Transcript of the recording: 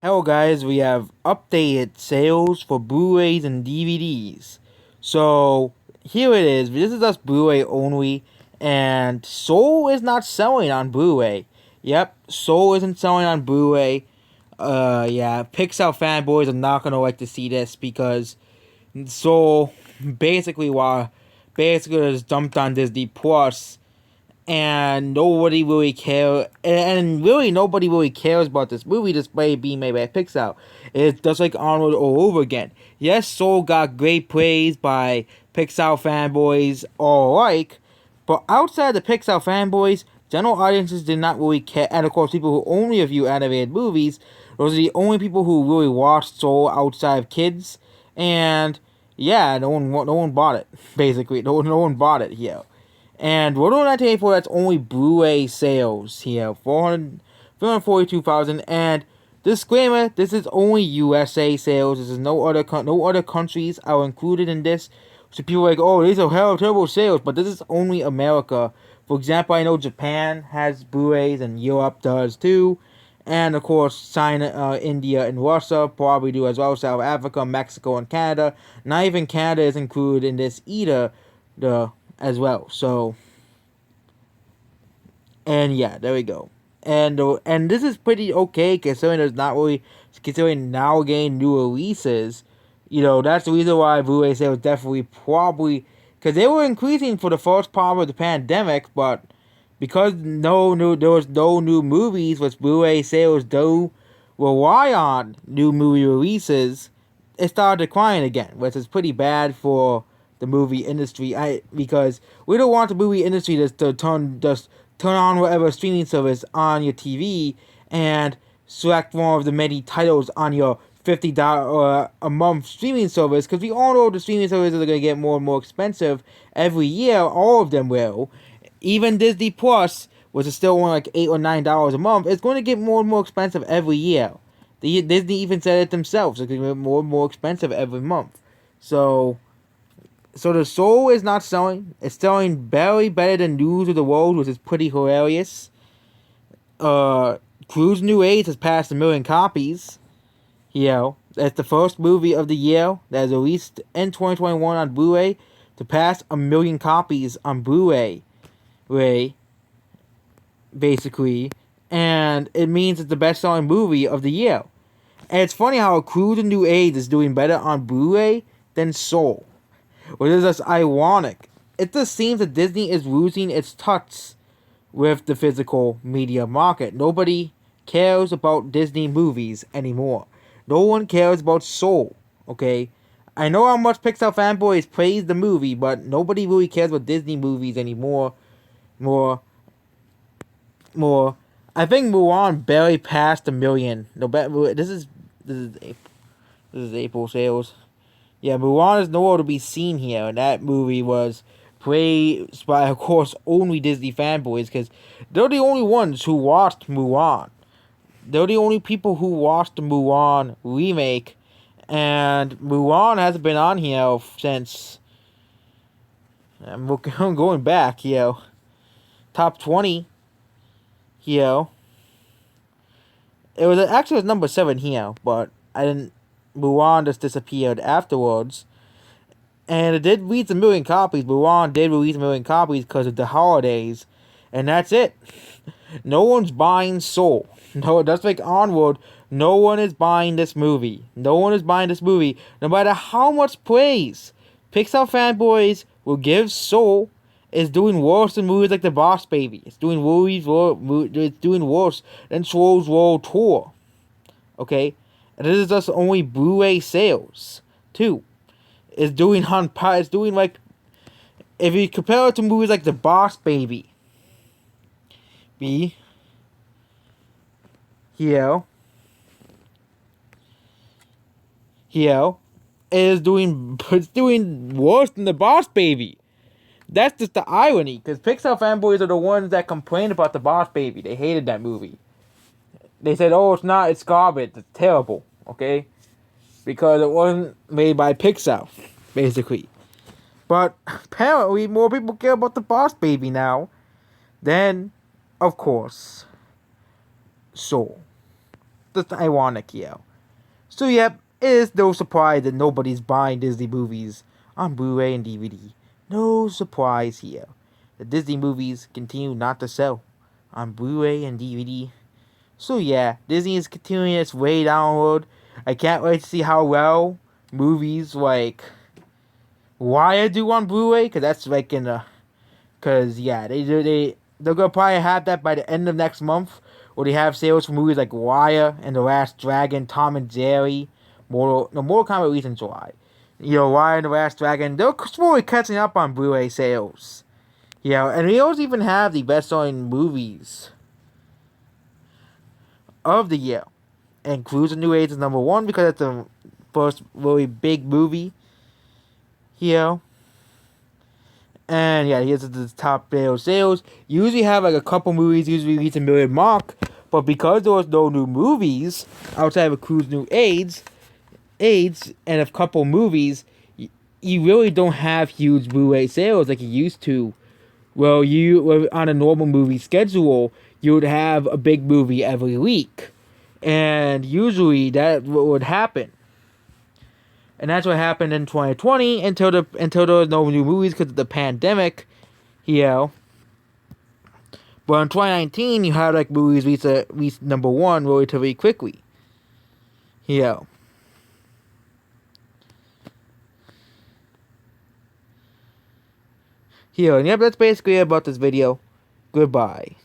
Hello guys, we have updated sales for Blu-rays and DVDs. So here it is. This is just Blu-ray only, and Soul is not selling on Blu-ray. Yep, Soul isn't selling on Blu-ray. Yeah, Pixar fanboys are not gonna like to see this because Soul basically basically was dumped on Disney Plus, and nobody really cares, and really nobody really cares about this movie despite being made by Pixar. It's just like Arnold all over again. Yes, Soul got great praise by Pixar fanboys all alike, but outside the Pixar fanboys, general audiences did not really care, and of course people who only review animated movies, those are the only people who really watched Soul outside of kids, and yeah, no one bought it, basically. No one bought it here. And we're doing 1984, that's only Blu-ray sales here. 442,000. And disclaimer, this is only USA sales. This is no other countries are included in this. So people are like, oh, these are terrible sales. But this is only America. For example, I know Japan has Blu-rays and Europe does too. And of course, China, India, and Russia probably do as well. South Africa, Mexico, and Canada. Not even Canada is included in this either. As well. So, and yeah, there we go. And this is pretty okay considering there's not really considering now again new releases. You know, that's the reason why Blu-ray sales definitely probably because they were increasing for the first part of the pandemic, but because there was no new movies, which Blu-ray sales do rely on new movie releases, it started declining again, which is pretty bad for the movie industry. Because we don't want the movie industry to turn on whatever streaming service on your TV and select one of the many titles on your $50 a month streaming service, because we all know the streaming services are going to get more and more expensive every year. All of them will. Even Disney Plus, which is still only like $8 or $9 a month, is going to get more and more expensive every year. Disney even said it themselves. It's going to get more and more expensive every month. So the Soul is not selling. It's selling barely better than News of the World, which is pretty hilarious. Cruise New Age has passed 1 million copies. You know, that's the first movie of the year that is released in 2021 on Blu-ray to pass 1 million copies on Blu-ray. Basically. And it means it's the best-selling movie of the year. And it's funny how Cruise New Age is doing better on Blu-ray than Soul. Which is just ironic. It just seems that Disney is losing its touch with the physical media market. Nobody cares about Disney movies anymore. No one cares about Soul, okay? I know how much Pixar fanboys praise the movie, but nobody really cares about Disney movies anymore. More. I think Mulan barely passed 1 million. No, this is April sales. Yeah, Mulan is nowhere to be seen here, and that movie was praised by, of course, only Disney fanboys, because they're the only ones who watched Mulan. They're the only people who watched the Mulan remake, and Mulan hasn't been on here since. I'm going back, top 20, yo. It was actually number 7 here, but I didn't. Mulan just disappeared afterwards. And it did release 1 million copies. Mulan did release 1 million copies because of the holidays. And that's it. No one's buying Soul. No, just like Onward, no one is buying this movie. No one is buying this movie, no matter how much praise Pixar fanboys will give Soul. Is doing worse than movies like The Boss Baby. It's doing It's doing worse than Soul's World Tour. Okay, and this is just only Blu-ray sales too. It's doing like, if you compare it to movies like The Boss Baby, here, it's doing worse than The Boss Baby. That's just the irony, because Pixar fanboys are the ones that complained about The Boss Baby. They hated that movie. They said, "Oh, it's garbage. It's terrible." Okay, because it wasn't made by Pixar, basically. But apparently, more people care about The Boss Baby now than, of course, Soul. That's ironic, yo. So yep, it is no surprise that nobody's buying Disney movies on Blu-ray and DVD. No surprise here. The Disney movies continue not to sell on Blu-ray and DVD. So yeah, Disney is continuing its way downward. I can't wait to see how well movies like Wire do on Blu-ray, cause that's like cause yeah, they're gonna probably have that by the end of next month, where they have sales for movies like Wire and The Last Dragon, Tom and Jerry, Mortal Kombat released in July. Wire and The Last Dragon, they're slowly catching up on Blu-ray sales. And we also even have the best-selling movies of the year. And Cruise of New Age is number one because it's the first really big movie. And yeah, here's the top sales. You usually have like a couple movies usually reach a million mark, but because there was no new movies outside of Cruise New AIDS, and a couple movies, you really don't have huge Blu-ray sales like you used to. Well, on a normal movie schedule, you would have a big movie every week, and usually that would happen. And that's what happened in 2020 until there was no new movies because of the pandemic. But in 2019, you had like movies reach number one relatively quickly. And yep, that's basically about this video. Goodbye.